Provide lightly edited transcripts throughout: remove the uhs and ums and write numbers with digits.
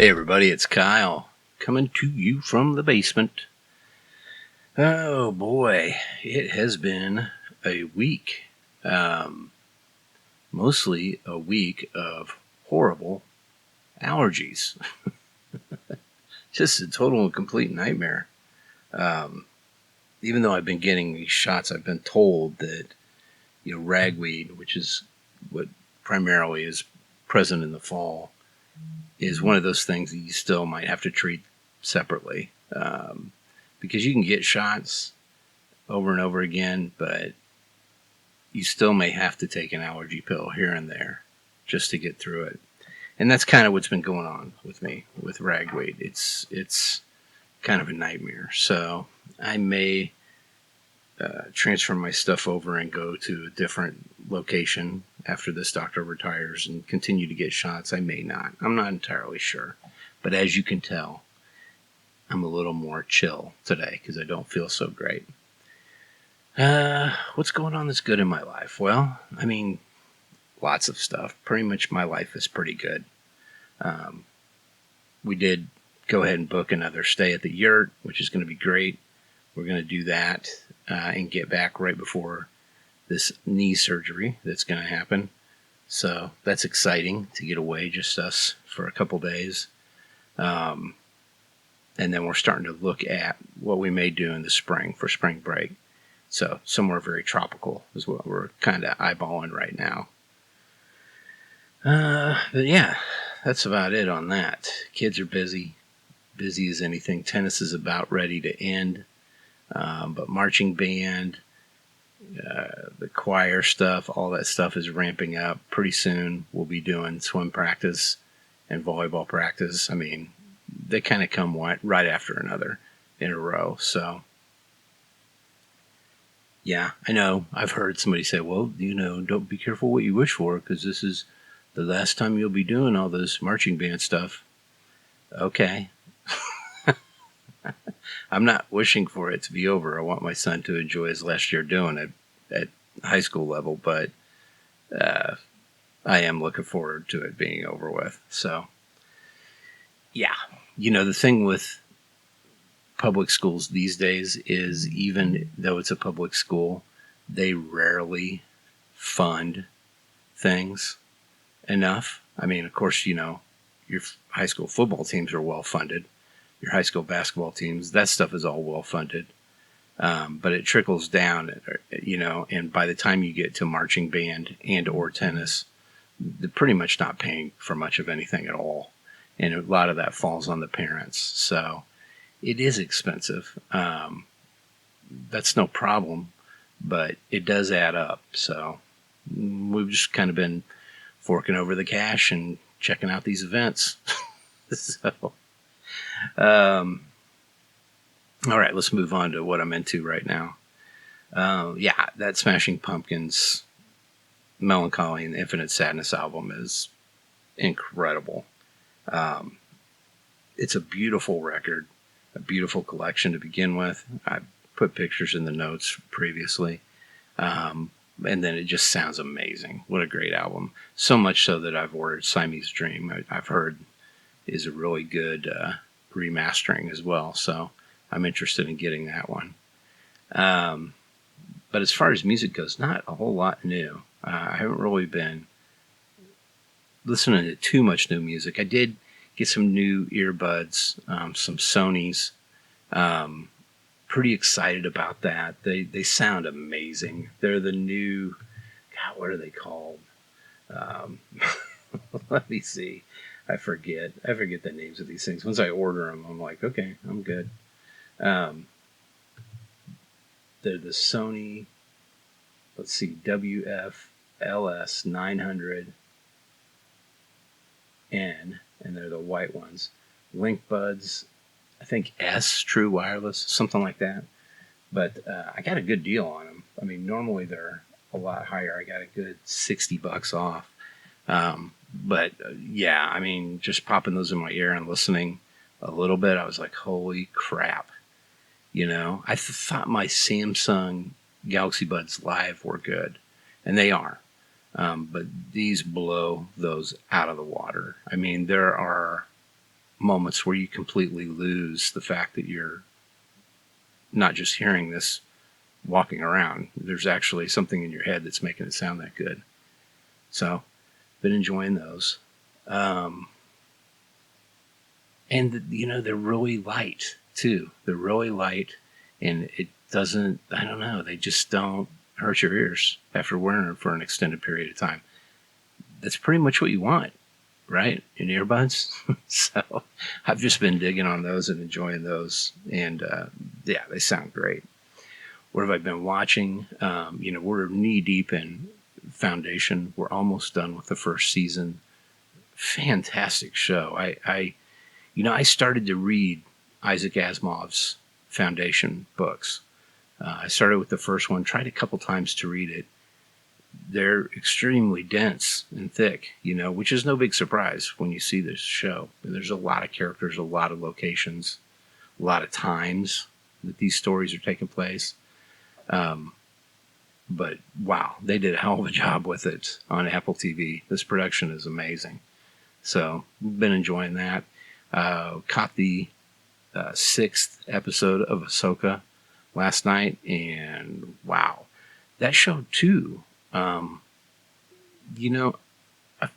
Hey everybody, it's Kyle coming to you from the basement. Oh boy, it has been a week. Mostly a week of horrible allergies. Just a total and complete nightmare. Even though I've been getting these shots, I've been told that, ragweed, which is what primarily is present in the fall, is one of those things that you still might have to treat separately. Because you can get shots over and over again, but you still may have to take an allergy pill here and there just to get through it. And that's kind of what's been going on with me with ragweed. It's kind of a nightmare. So I may transfer my stuff over and go to a different location after this doctor retires and continue to get shots. I may not. I'm not entirely sure. But as you can tell, I'm a little more chill today because I don't feel so great. What's going on that's good in my life? Well, I mean, lots of stuff. Pretty much my life is pretty good. We did go ahead and book another stay at the yurt, which is going to be great. We're going to do that and get back right before this knee surgery that's going to happen. So that's exciting to get away, just us, for a couple days. And then we're starting to look at what we may do in the spring for spring break. So somewhere very tropical is what we're kind of eyeballing right now. But yeah, that's about it on that. Kids are busy as anything. Tennis is about ready to end. But marching band, the choir stuff, all that stuff is ramping up. Pretty soon we'll be doing swim practice and volleyball practice. I mean, they kind of come right after another in a row. So, yeah, I know. I've heard somebody say, well, don't be careful what you wish for because this is the last time you'll be doing all this marching band stuff. Okay. I'm not wishing for it to be over. I want my son to enjoy his last year doing it at high school level, but I am looking forward to it being over with. So, yeah. The thing with public schools these days is even though it's a public school, they rarely fund things enough. I mean, of course, your high school football teams are well funded. Your high school basketball teams, that stuff is all well funded. But it trickles down, and by the time you get to marching band and or tennis, they're pretty much not paying for much of anything at all. And a lot of that falls on the parents. So it is expensive. That's no problem, but it does add up. So we've just kind of been forking over the cash and checking out these events. So, all right, let's move on to what I'm into right now. Yeah, that Smashing Pumpkins Melancholy and Infinite Sadness album is incredible. It's a beautiful record, a beautiful collection to begin with. I put pictures in the notes previously. And then it just sounds amazing. What a great album. So much so that I've ordered Siamese Dream. I've heard is a really good remastering as well. So I'm interested in getting that one. But as far as music goes, not a whole lot new. I haven't really been listening to too much new music. I did get some new earbuds, some Sonys. Pretty excited about that. They sound amazing. They're the new, God, what are they called? Let me see. I forget the names of these things. Once I order them, I'm like, okay, I'm good. They're the Sony, let's see, WF-LS 900N, and they're the white ones. Link Buds, I think S, True Wireless, something like that. But I got a good deal on them. I mean, normally they're a lot higher. I got a good $60 off. But yeah, I mean, just popping those in my ear and listening a little bit, I was like, holy crap. I thought my Samsung Galaxy Buds Live were good, and they are. But these blow those out of the water. I mean, there are moments where you completely lose the fact that you're not just hearing this walking around. There's actually something in your head that's making it sound that good. So, been enjoying those. And, they're really light, too. They're really light, and it doesn't, I don't know, they just don't hurt your ears after wearing them for an extended period of time. That's pretty much what you want, right? In earbuds. So I've just been digging on those and enjoying those. And yeah, they sound great. What have I been watching? We're knee deep in Foundation. We're almost done with the first season. Fantastic show. I started to read Isaac Asimov's Foundation books. I started with the first one, tried a couple times to read it. They're extremely dense and thick, which is no big surprise when you see this show. There's a lot of characters, a lot of locations, a lot of times that these stories are taking place. But wow, they did a hell of a job with it on Apple TV. This production is amazing. So we've been enjoying that. Caught the 6th episode of Ahsoka last night, and wow, that show too. I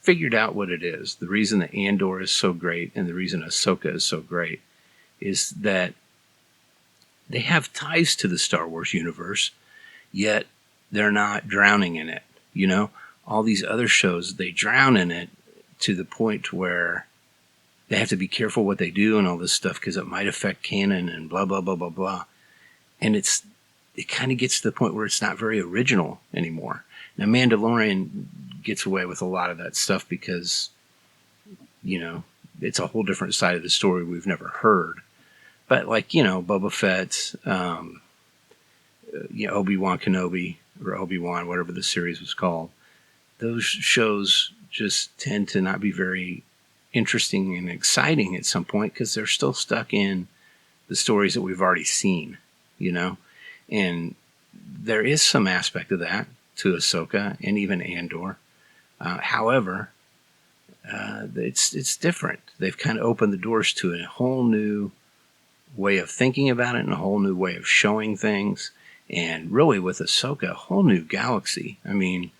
figured out what it is. The reason that Andor is so great and the reason Ahsoka is so great is that they have ties to the Star Wars universe, yet they're not drowning in it. All these other shows, they drown in it to the point where they have to be careful what they do and all this stuff because it might affect canon and blah, blah, blah, blah, blah. And it kind of gets to the point where it's not very original anymore. Now, Mandalorian gets away with a lot of that stuff because, it's a whole different side of the story we've never heard. But Boba Fett, Obi-Wan Kenobi, or Obi-Wan, whatever the series was called, those shows just tend to not be very interesting and exciting at some point because they're still stuck in the stories that we've already seen, and there is some aspect of that to Ahsoka and even Andor. However, it's different. They've kind of opened the doors to a whole new way of thinking about it and a whole new way of showing things. And really with Ahsoka, a whole new galaxy. I mean,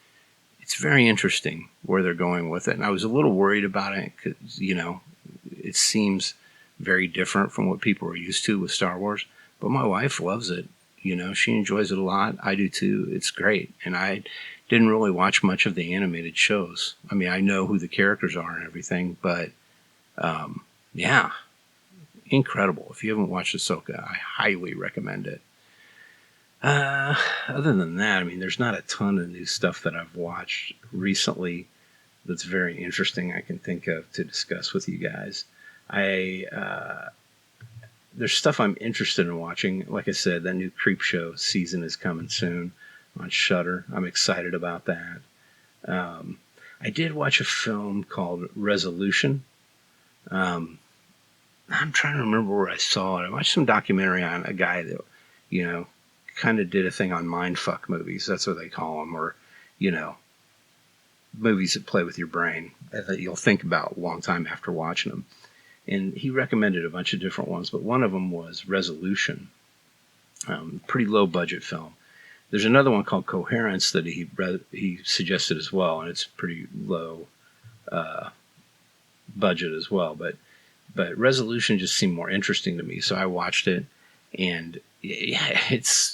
it's very interesting where they're going with it. And I was a little worried about it because, it seems very different from what people are used to with Star Wars. But my wife loves it. She enjoys it a lot. I do too. It's great. And I didn't really watch much of the animated shows. I mean, I know who the characters are and everything, but yeah, incredible. If you haven't watched Ahsoka, I highly recommend it. Other than that, I mean, there's not a ton of new stuff that I've watched recently that's very interesting I can think of to discuss with you guys. There's stuff I'm interested in watching. Like I said, that new Creepshow season is coming soon on Shudder. I'm excited about that. I did watch a film called Resolution. I'm trying to remember where I saw it. I watched some documentary on a guy that, kind of did a thing on mindfuck movies. That's what they call them. Or, movies that play with your brain that you'll think about a long time after watching them. And he recommended a bunch of different ones, but one of them was Resolution. Pretty low budget film. There's another one called Coherence that he suggested as well, and it's pretty low budget as well. But Resolution just seemed more interesting to me, so I watched it, and yeah, it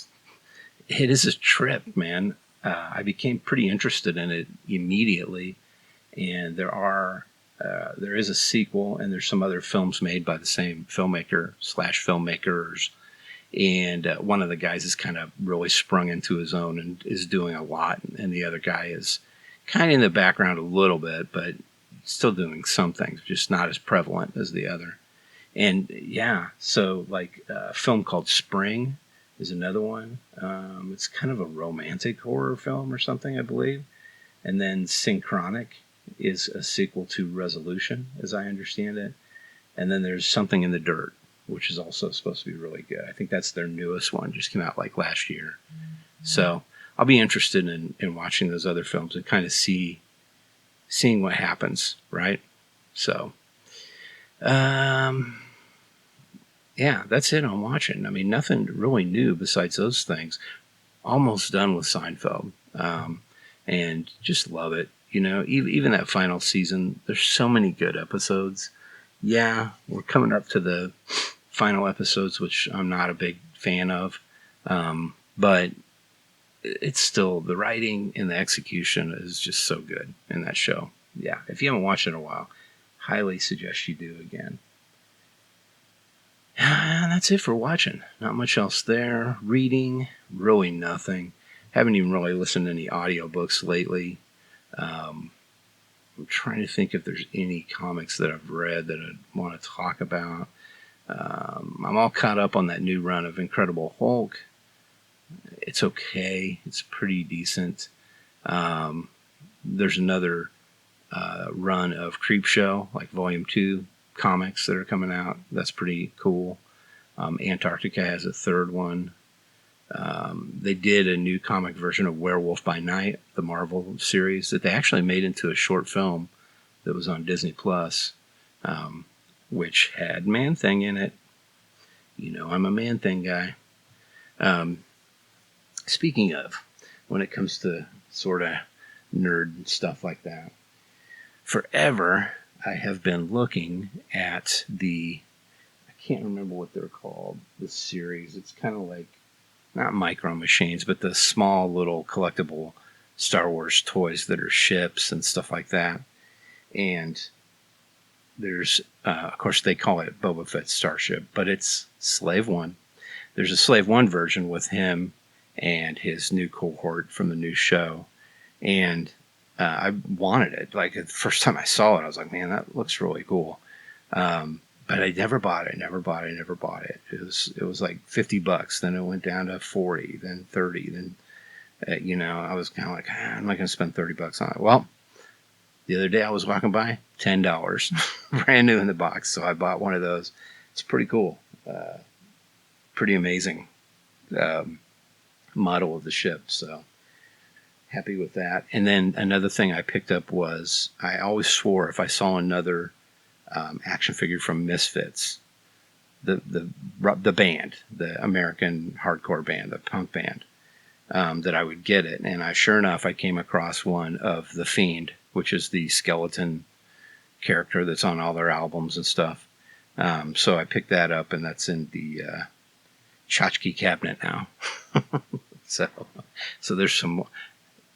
is a trip, man. I became pretty interested in it immediately, and there is a sequel, and there's some other films made by the same filmmaker/filmmakers, and one of the guys is kind of really sprung into his own and is doing a lot, and the other guy is kind of in the background a little bit, but still doing some things, just not as prevalent as the other. And yeah, so like a film called Spring is another one. It's kind of a romantic horror film or something, I believe. And then Synchronic is a sequel to Resolution, as I understand it. And then there's Something in the Dirt, which is also supposed to be really good. I think that's their newest one, just came out like last year. So I'll be interested in watching those other films and kind of seeing what happens, right? So, yeah, Yeah, that's it I'm watching. I mean, nothing really new besides those things. Almost done with Seinfeld, and just love it. Even that final season, there's so many good episodes. Yeah, we're coming up to the final episodes, which I'm not a big fan of, but it's still, the writing and the execution is just so good in that show. Yeah, if you haven't watched it in a while, highly suggest you do again. And that's it for watching. Not much else there. Reading, really nothing. Haven't even really listened to any audiobooks lately. I'm trying to think if there's any comics that I've read that I want to talk about. I'm all caught up on that new run of Incredible Hulk. It's okay. It's pretty decent. There's another run of Creepshow, like Volume 2 comics that are coming out. That's pretty cool. Antarctica has a third one. They did a new comic version of Werewolf by Night, the Marvel series, that they actually made into a short film that was on Disney Plus, which had Man-Thing in it. I'm a Man-Thing guy. Speaking of, when it comes to sort of nerd stuff like that, forever I have been looking at I can't remember what they're called, the series. It's kind of like, not Micro Machines, but the small little collectible Star Wars toys that are ships and stuff like that. And there's, of course, they call it Boba Fett's Starship, but it's Slave One. There's a Slave One version with him and his new cohort from the new show. And I wanted it. Like, the first time I saw it, I was like, man, that looks really cool. But I never bought it. It was like $50. Then it went down to 40, then 30. Then, I was kind of like, I'm not going to spend $30 on it. Well, the other day I was walking by, $10, brand new in the box. So I bought one of those. It's pretty cool. Pretty amazing model of the ship. So happy with that. And then another thing I picked up was, I always swore if I saw another action figure from Misfits, the band, the American hardcore band, the punk band, that I would get it. And sure enough, I came across one of The Fiend, which is the skeleton character that's on all their albums and stuff. So I picked that up, and that's in the tchotchke cabinet now. so there's some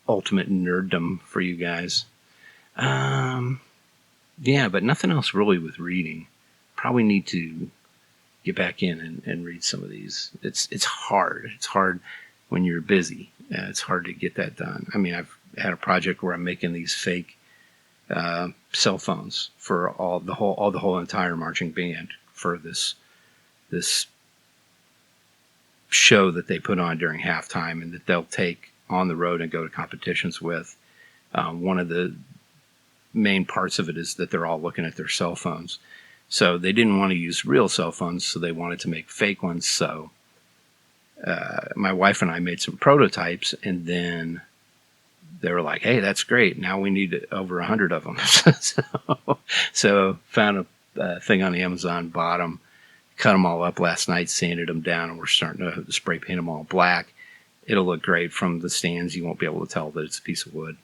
ultimate nerddom for you guys. Yeah, but nothing else really with reading. Probably need to get back in and read some of these. It's hard. It's hard when you're busy. It's hard to get that done. I mean, I've had a project where I'm making these fake cell phones for the whole entire marching band for this show that they put on during halftime, and that they'll take on the road and go to competitions with. One of the main parts of it is that they're all looking at their cell phones. So they didn't want to use real cell phones, so they wanted to make fake ones. So my wife and I made some prototypes, and then they were like, hey, that's great. Now we need over 100 of them. so found a thing on Amazon, bought them, cut them all up last night, sanded them down, and we're starting to spray paint them all black. It'll look great from the stands. You won't be able to tell that it's a piece of wood.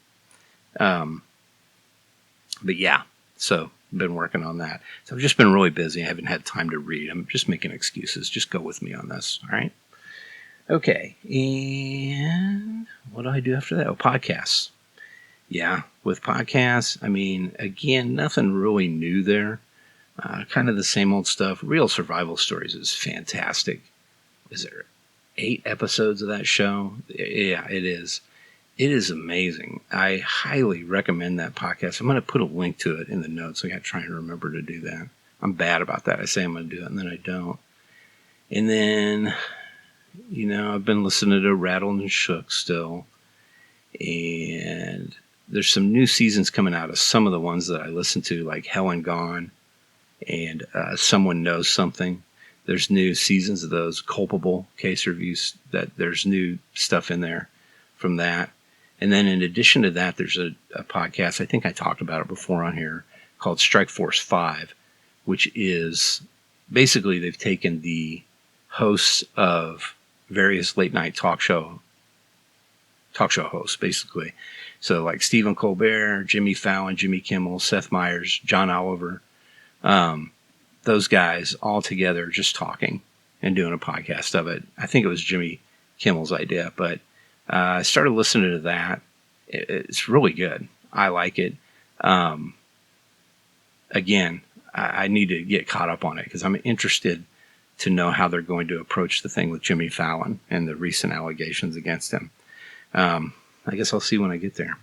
But yeah, so I've been working on that. So I've just been really busy. I haven't had time to read. I'm just making excuses. Just go with me on this. All right. Okay. And what do I do after that? Oh, podcasts. Yeah. With podcasts, I mean, again, nothing really new there. Kind of the same old stuff. Real Survival Stories is fantastic. Is there 8 episodes of that show? Yeah, it is. It is amazing. I highly recommend that podcast. I'm going to put a link to it in the notes. I got to try and remember to do that. I'm bad about that. I say I'm going to do it, and then I don't. And then, I've been listening to Rattled and Shook still. And there's some new seasons coming out of some of the ones that I listen to, like Hell and Gone and Someone Knows Something. There's new seasons of those Culpable case reviews. That there's new stuff in there from that. And then in addition to that, there's a podcast, I think I talked about it before on here, called Strike Force 5, which is basically they've taken the hosts of various late night talk show hosts, basically. So like Stephen Colbert, Jimmy Fallon, Jimmy Kimmel, Seth Meyers, John Oliver, those guys all together just talking and doing a podcast of it. I think it was Jimmy Kimmel's idea, but I started listening to that. It's really good. I like it. Again, I need to get caught up on it because I'm interested to know how they're going to approach the thing with Jimmy Fallon and the recent allegations against him. I guess I'll see when I get there.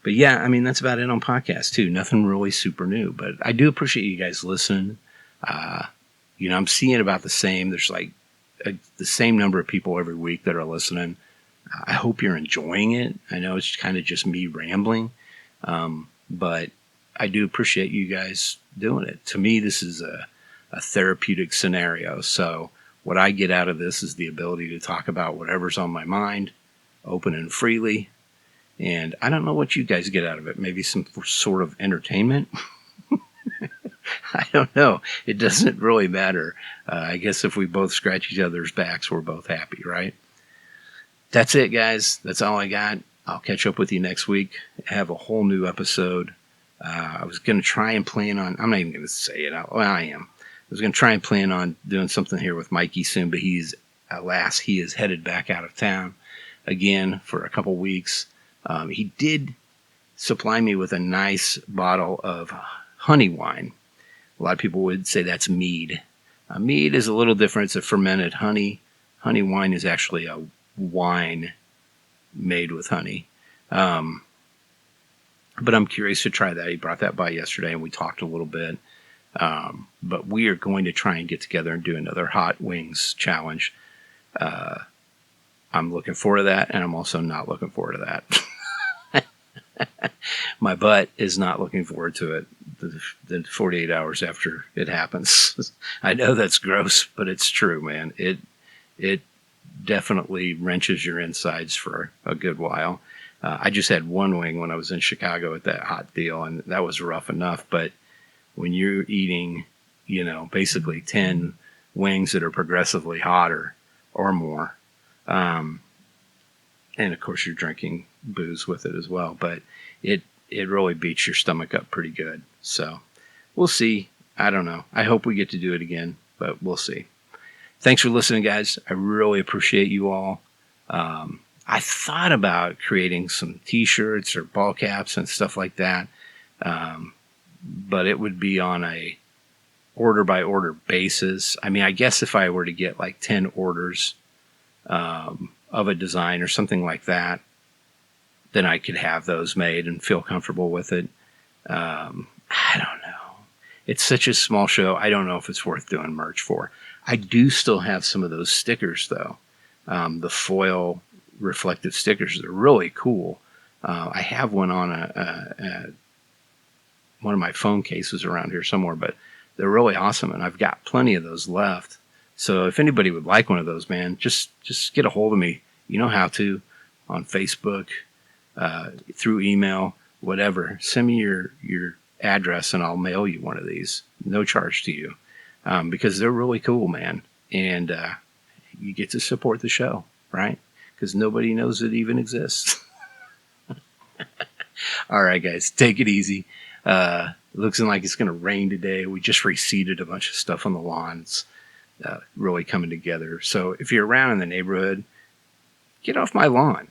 But yeah, I mean, that's about it on podcasts too. Nothing really super new, but I do appreciate you guys listening. I'm seeing about the same. There's like the same number of people every week that are listening. I hope you're enjoying it. I know it's kind of just me rambling, but I do appreciate you guys doing it. To me, this is a therapeutic scenario. So what I get out of this is the ability to talk about whatever's on my mind, open and freely. And I don't know what you guys get out of it. Maybe some sort of entertainment. I don't know. It doesn't really matter. I guess if we both scratch each other's backs, we're both happy, right? That's it, guys. That's all I got. I'll catch up with you next week. I have a whole new episode. I was going to try and plan on, I'm not even going to say it out. Well, I am. I was going to try and plan on doing something here with Mikey soon, but he is headed back out of town again for a couple weeks. He did supply me with a nice bottle of honey wine. A lot of people would say that's mead. Mead is a little different. It's a fermented honey. Honey wine is actually a wine made with honey. But I'm curious to try that. He brought that by yesterday and we talked a little bit. But we are going to try and get together and do another hot wings challenge. I'm looking forward to that, and I'm also not looking forward to that. My butt is not looking forward to it the 48 hours after it happens. I know that's gross, but it's true, man. It definitely wrenches your insides for a good while. I just had one wing when I was in Chicago at that hot deal, and that was rough enough. But when you're eating, basically 10 wings that are progressively hotter or more, and of course you're drinking booze with it as well, but it really beats your stomach up pretty good. So we'll see. I don't know. I hope we get to do it again, but we'll see. Thanks for listening, guys. I really appreciate you all. I thought about creating some t-shirts or ball caps and stuff like that, but it would be on a order by order basis. I mean, I guess if I were to get like 10 orders of a design or something like that, then I could have those made and feel comfortable with it. I don't know. It's such a small show. I don't know if it's worth doing merch for. I do still have some of those stickers, though. The foil reflective stickers. They're really cool. I have one on one of my phone cases around here somewhere, but they're really awesome, and I've got plenty of those left. So if anybody would like one of those, man, just get a hold of me. You know how to, on Facebook, through email, whatever. Send me your address and I'll mail you one of these. No charge to you, because they're really cool, man. And you get to support the show, right? Because nobody knows it even exists. All right, guys, take it easy. Looks like it's going to rain today. We just reseeded a bunch of stuff on the lawn. It's really coming together. So if you're around in the neighborhood, get off my lawn.